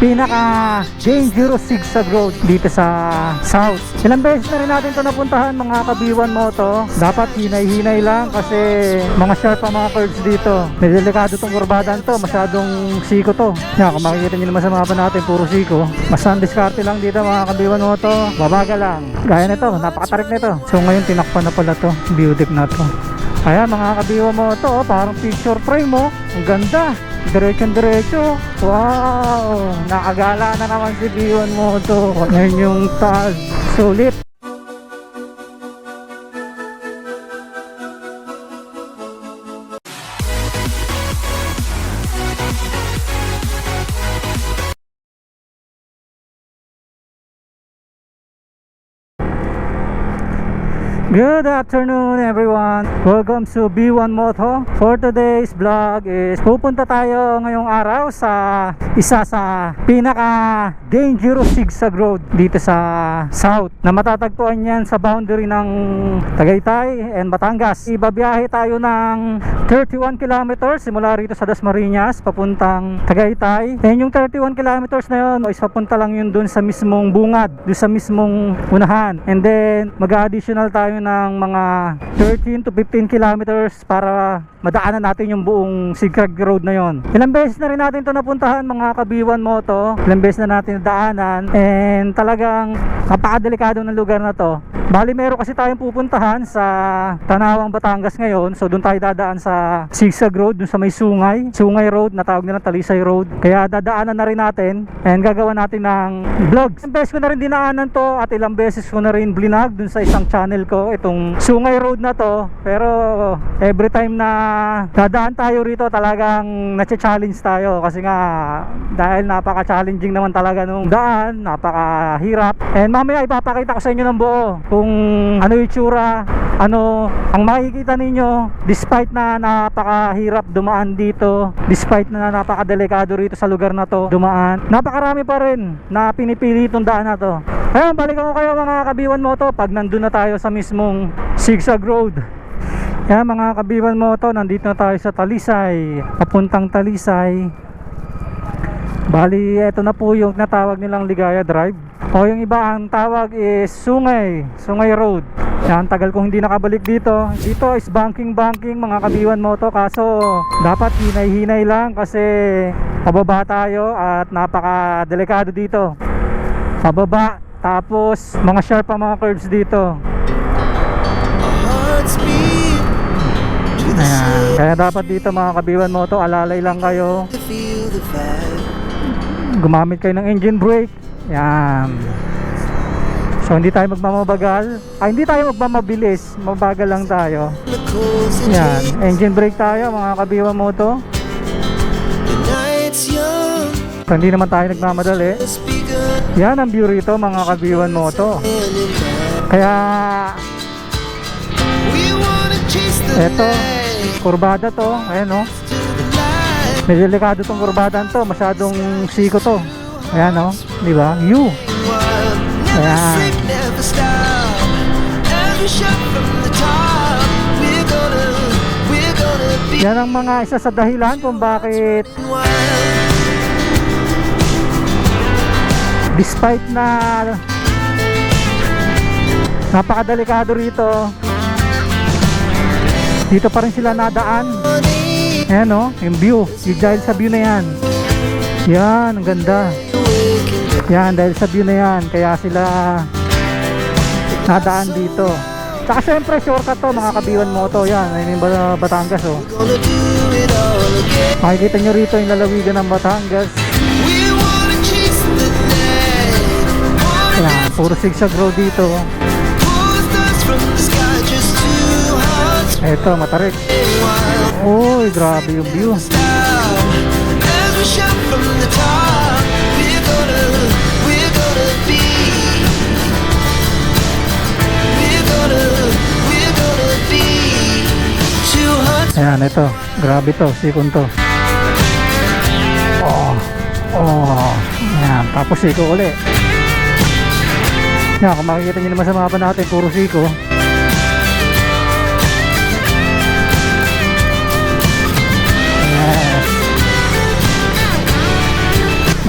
pinaka dangerous zigzag road dito sa south. Ilang beses na rin natin ito napuntahan mga kabiwan mo to. Dapat hinay-hinay lang kasi mga sharp ang mga curves dito. May delikado tong kurbadaan to, masyadong siko to. Yan, kung makikita nyo naman sa mapa natin, puro siko. Mas diskarte lang dito mga kabiwan mo to, babaga lang. Gaya nito, napakatarik nito. So ngayon tinakpan na pala to, view deck na to. Ayan mga kabiwan mo to, parang picture frame mo. Ang ganda, diretso. Wow, nakagala na naman si B1 mo to. Ngayon yung taas, sulit. Good afternoon everyone, welcome to B1 Moto. For today's vlog is pupunta tayo ngayong araw sa isa sa pinaka dangerous zigzag road dito sa south na matatagpuan yan sa boundary ng Tagaytay and Batangas. Ibabiyahe tayo ng 31 kilometers simula rito sa Dasmariñas papuntang Tagaytay, and yung 31 kilometers na yun is papunta lang yun dun sa mismong bungad, dun sa mismong unahan, and then mag-additional tayo ng mga 13 to 15 kilometers para madaanan natin yung buong zigzag road na yon. Ilang beses na rin natin ito napuntahan mga kabiwan mo to, ilang beses na natin nadaanan, and talagang napakadelikado ng lugar na to. Bali meron kasi tayong pupuntahan sa Tanawang, Batangas ngayon, so doon tayo dadaan sa zigzag road, doon sa may Sungay Road na tawag nila Talisay Road. Kaya dadaanan na rin natin and gagawa natin ng vlog. Ilang beses ko na rin dinaanan to at ilang beses ko na rin blinag doon sa isang channel ko itong Sungay Road na to, pero every time na dadaan tayo rito talagang nache-challenge tayo kasi nga dahil napaka-challenging naman talaga nung daan, napakahirap. And mamaya ipapakita ko sa inyo ng buo kung ano yung itsura, ano ang makikita ninyo despite na napakahirap dumaan dito, despite na napakadelikado rito sa lugar na to dumaan. Napakarami pa rin na pinipili itong daan na to. Ayun, balikan ko kayo mga kabiwan mo to pag nandun na tayo sa mismong zigzag road. Kaya mga kabiwan mo to, nandito na tayo sa Talisay, papuntang Talisay. Bali, eto na po yung natawag nilang Ligaya Drive, o yung iba ang tawag is Sungay Road. Yan, tagal kong hindi nakabalik dito. Dito is banking mga kabiwan mo to, kaso dapat hinay-hinay lang kasi pababa tayo at napaka-delikado dito. Pababa, tapos mga sharp ang mga curves dito. Ayan. Kaya dapat dito mga kabiwan mo to, alalay lang kayo, gumamit kayo ng engine brake. Yan. So hindi tayo magmamabagal, hindi tayo magmamabilis, mabagal lang tayo. Yan, engine brake tayo mga kabiwan mo to. So, hindi naman tayo nagmamadali. Yan ang view rito mga kabiwan mo to. Kaya eto, kurbada to, ayan o. Medyo delikado tong kurbadaan to, masyadong siko to. Ayan o, di ba? U. Ayan. Yan ang mga isa sa dahilan kung bakit despite na napakadelikado rito, dito pa rin sila nadaan. Ayan o, yung view, yung dahil sa view na yan. Yan, ang ganda. Yan, dahil sa view na yan, kaya sila nadaan dito. Saka syempre shortcut to mga kabiwan mo to. Yan, ayun yung Batangas o. Makikita nyo rito yung lalawigan ng Batangas. Yan, puro zigzag road dito. Eto, matarik. Uy, grabe yung view. Ayan, ito, grabe to, sikon to. Ayan, tapos siko ulit. Yan, kung makikita nyo naman sa mapa natin, puro siko.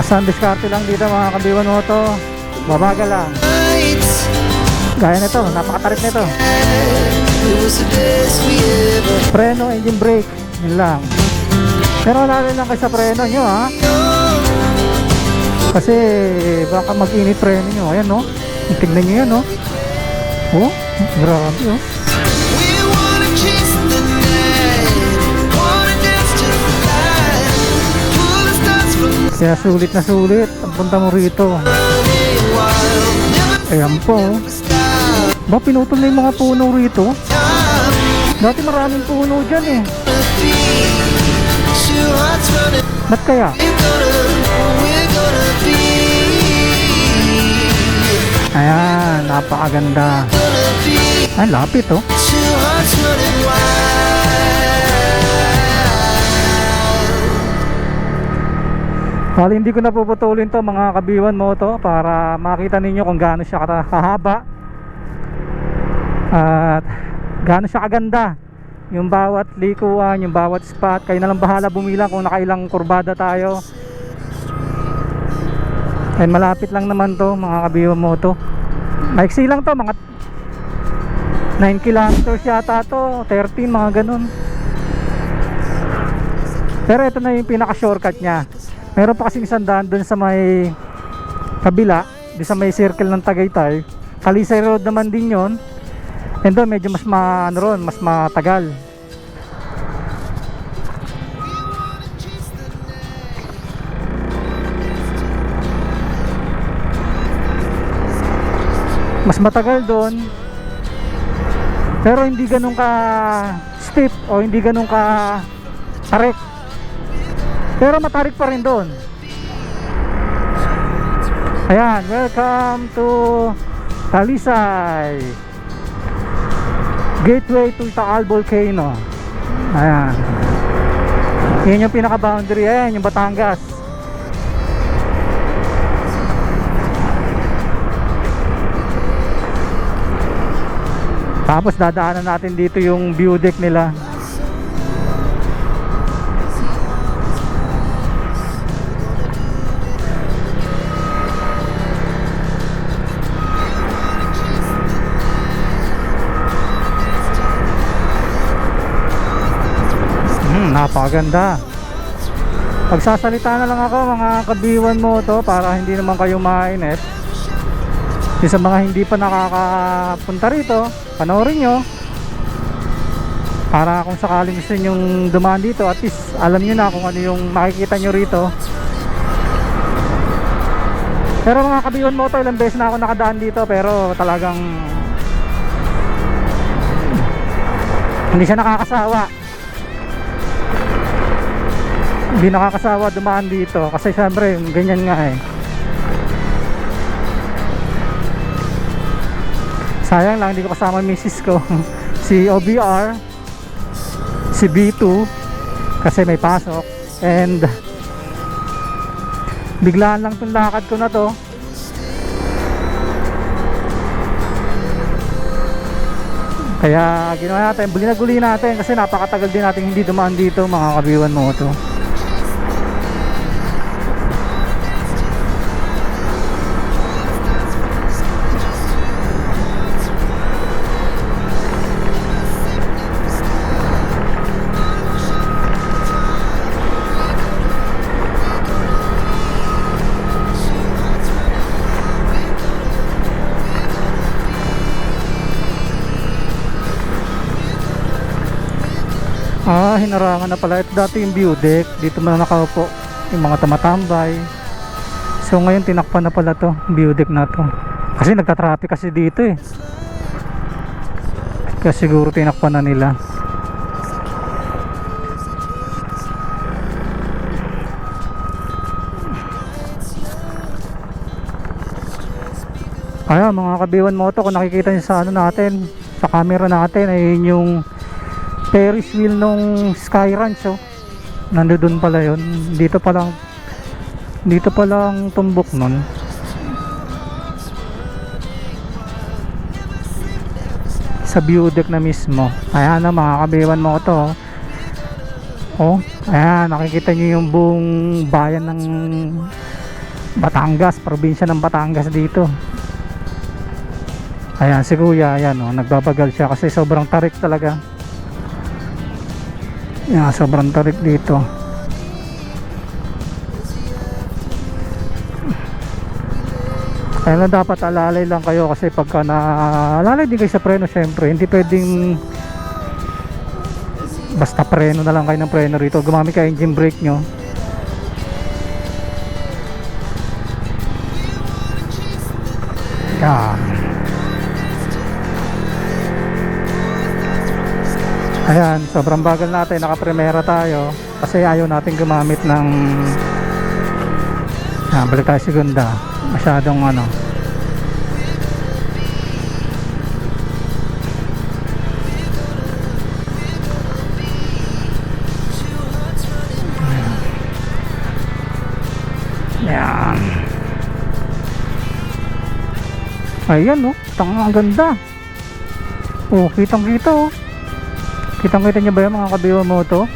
Mas diskarte lang dito mga kabiwan mo to. Babagal lang. Gaya nito, napakatarik nito. Preno, engine brake, yun lang. Pero lalo lang kayo sa preno nyo ha. Kasi baka mag-init preno nyo. Ayan no, tignan nyo yan no. Oh, grabe oh. Kaya sulit na sulit ang punta mo rito. Ayan po. Ba, pinutol na yung mga puno rito. Dati maraming puno dyan eh. Ba't kaya? Ayan, napakaganda. Ay, lapit oh. Bali, hindi ko napuputulin to mga kabiwan mo to para makita ninyo kung gaano siya kahaba at gaano siya kaganda yung bawat likuan, yung bawat spot. Kayo na lang bahala bumilang kung nakailang kurbada tayo. And malapit lang naman to mga kabiwan mo to. Maiksi lang to, mga 9 kilometers yata to, 13 mga ganun. Pero ito na yung pinaka shortcut nya. Meron pa kasing isang daan dun sa may kabila, di sa may circle ng Tagaytay. Talisay Road naman din yon. And doon medyo mas mas matagal. Mas matagal doon. Pero hindi ganun ka steep o hindi ganun ka tarik. Pero matarik pa rin doon. Ayan, welcome to Talisay, gateway to Taal Volcano. Ayan, yun yung pinaka boundary. Ayan yung Batangas. Tapos dadaanan natin dito yung view deck nila. Napakaganda. Pagsasalita na lang ako mga kabiwan mo to para hindi naman kayo mainit. Sa mga hindi pa nakakapunta rito, panoorin nyo para kung sakaling gusto nyong dumaan dito, at least alam nyo na kung ano yung makikita nyo rito. Pero mga kabiwan mo to, ilang beses na ako nakadaan dito, pero talagang hindi siya nakakasawa. Hindi nakakasawa dumaan dito kasi syempre ganyan nga eh. Sayang lang hindi ko kasama misis ko si OBR, si B2 kasi may pasok, and biglaan lang itong lakad ko na to. Kaya ginawa natin, guli natin kasi napakatagal din natin hindi dumaan dito mga kabiwan mo to. Hinarangan na pala. Ito dati yung view deck. Dito na nakaupo yung mga tumatambay. So ngayon tinakpan na pala to, view deck na to. Kasi nagtatraffic kasi dito eh. Kaya siguro tinakpan na nila. Kaya mga kabiwan mo to, kung nakikita nyo sa ano natin, sa camera natin, ay yung Ferris wheel nung Sky Ranch oh. Nandoon pala yun. Dito pa lang tumbok nun. Sa view deck na mismo. Ayan na mga kabiwan mo to oh. Ayan, nakikita nyo yung buong bayan ng Batangas, probinsya ng Batangas dito. Ayan si kuya, ayan oh, nagbabagal siya kasi sobrang tarik talaga. Ayan, sobrang tarik dito. Kaya na dapat alalay lang kayo kasi pagka alalay din kayo sa preno, syempre hindi pwedeng basta preno na lang kayo ng preno rito. Gumamit kayo engine brake nyo. Yan. Ayan, sobrang bagal natin, naka-primera tayo kasi ayaw natin gumamit ng balik tayo segunda. Masyadong ano. Ayan. Ayan oh, ang ganda. Oh, kitang kita oh. Kitang kita nyo ba yan mga kabiwa mo to?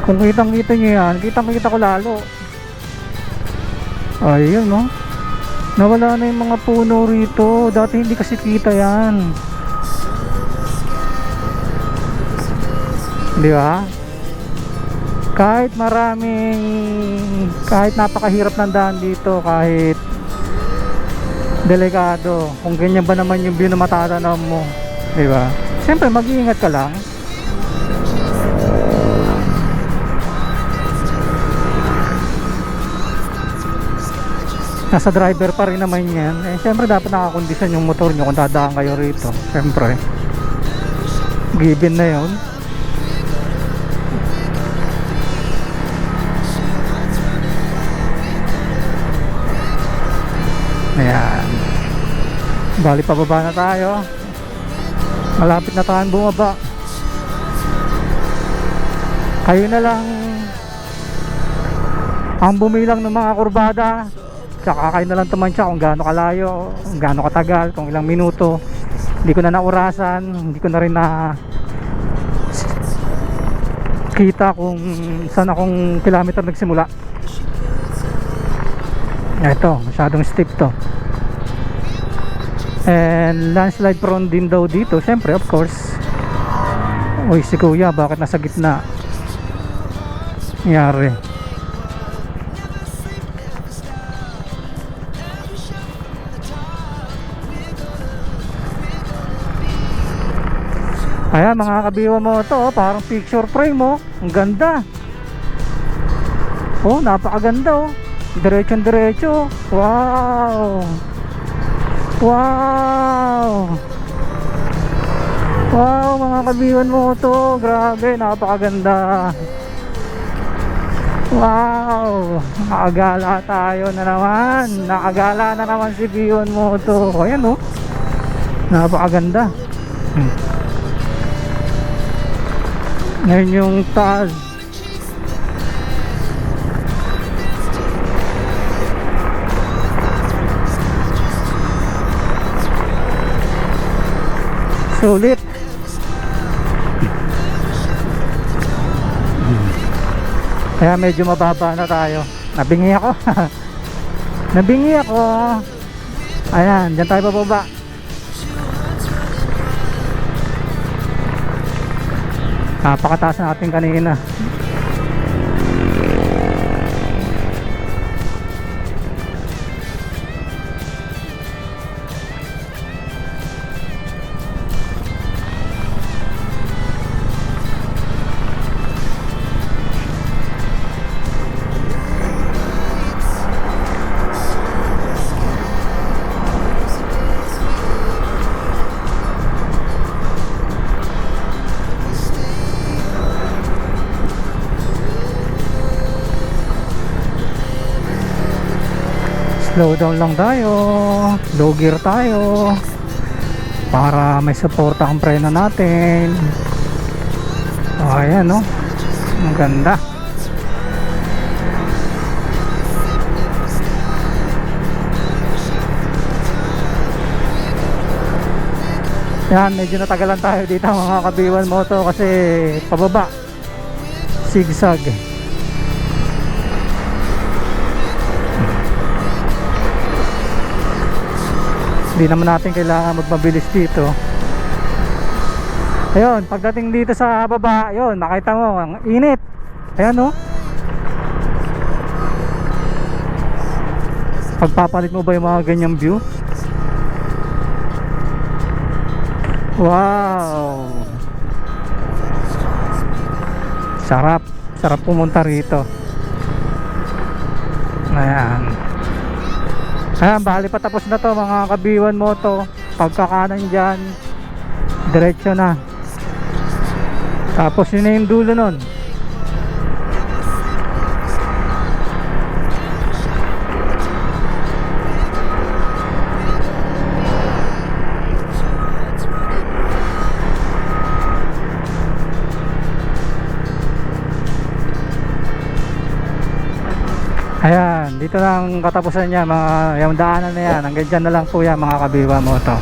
Kung kitang kita nyo yan, kitang kita ko lalo. Ayun no, nawala na yung mga puno rito. Dati hindi kasi kita yan, di ba? Kahit napakahirap ng daan dito, kahit delikado, kung ganyan ba naman yung view na matatanaw mo, di ba? Siyempre mag-iingat ka lang. Nasa driver pa rin naman yan. Eh syempre dapat nakakondisyon yung motor nyo kung dadaan kayo rito. Syempre given na yun. Ayan, bali pababa na tayo. Malapit na tayong bumaba. Kayo na lang ang bumilang ng mga kurbada, tsaka kayo na lang tumansya kung gaano kalayo, kung gaano katagal, kung ilang minuto. Hindi ko na naurasan, hindi ko na rin na kita kung saan akong kilometer nagsimula. Ito, masyadong steep to. And landslide prone din daw dito, syempre of course. Uy si kuya, bakit nasa gitna? Nangyari. Ayan mga kabiwa mo to, parang picture frame oh. Ang ganda. Oh, napakaganda oh. Diretsong diretso. Wow. Wow. Wow mga kabiwan mo to. Grabe, napakaganda. Wow. Nakagala tayo na naman. Nakagala na naman si Biwan mo to. Ayan oh. Napakaganda. Ngayon yung taas. Sulit. Kaya medyo mababa na tayo. Nabingi ako. Nabingi ako. Ayan, dyan tayo bababa. Napakataas natin kanina. Slow down lang tayo, low gear tayo para may suporta ang preno natin. Oh, ayan no, ang ganda. Yan, medyo natagalan tayo dito mga kabiwan moto kasi pababa, zigzag. Hindi naman natin kailangan magmabilis dito. Ayun, pagdating dito sa baba, ayun, makita mo, ang init. Ayan, oh. Pagpapalit mo ba yung mga ganyang view? Wow! Sarap. Sarap pumunta rito. Ayan. Ayan, bali patapos na to mga ka-B1 Moto. Pagkakanan dyan, diretso na. Tapos yun na yung dulo nun. Ayan, dito lang katapusan niya mga yung daanan na yan. Hanggang dyan na lang po yan mga ka-B1 Moto.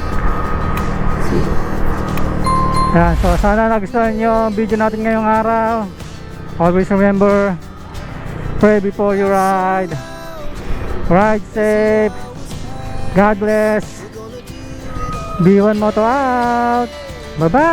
Ayan, so sana nagustuhan nyo ang video natin ngayong araw. Always remember, pray before you ride. Ride safe. God bless. B1 Moto out. Bye bye.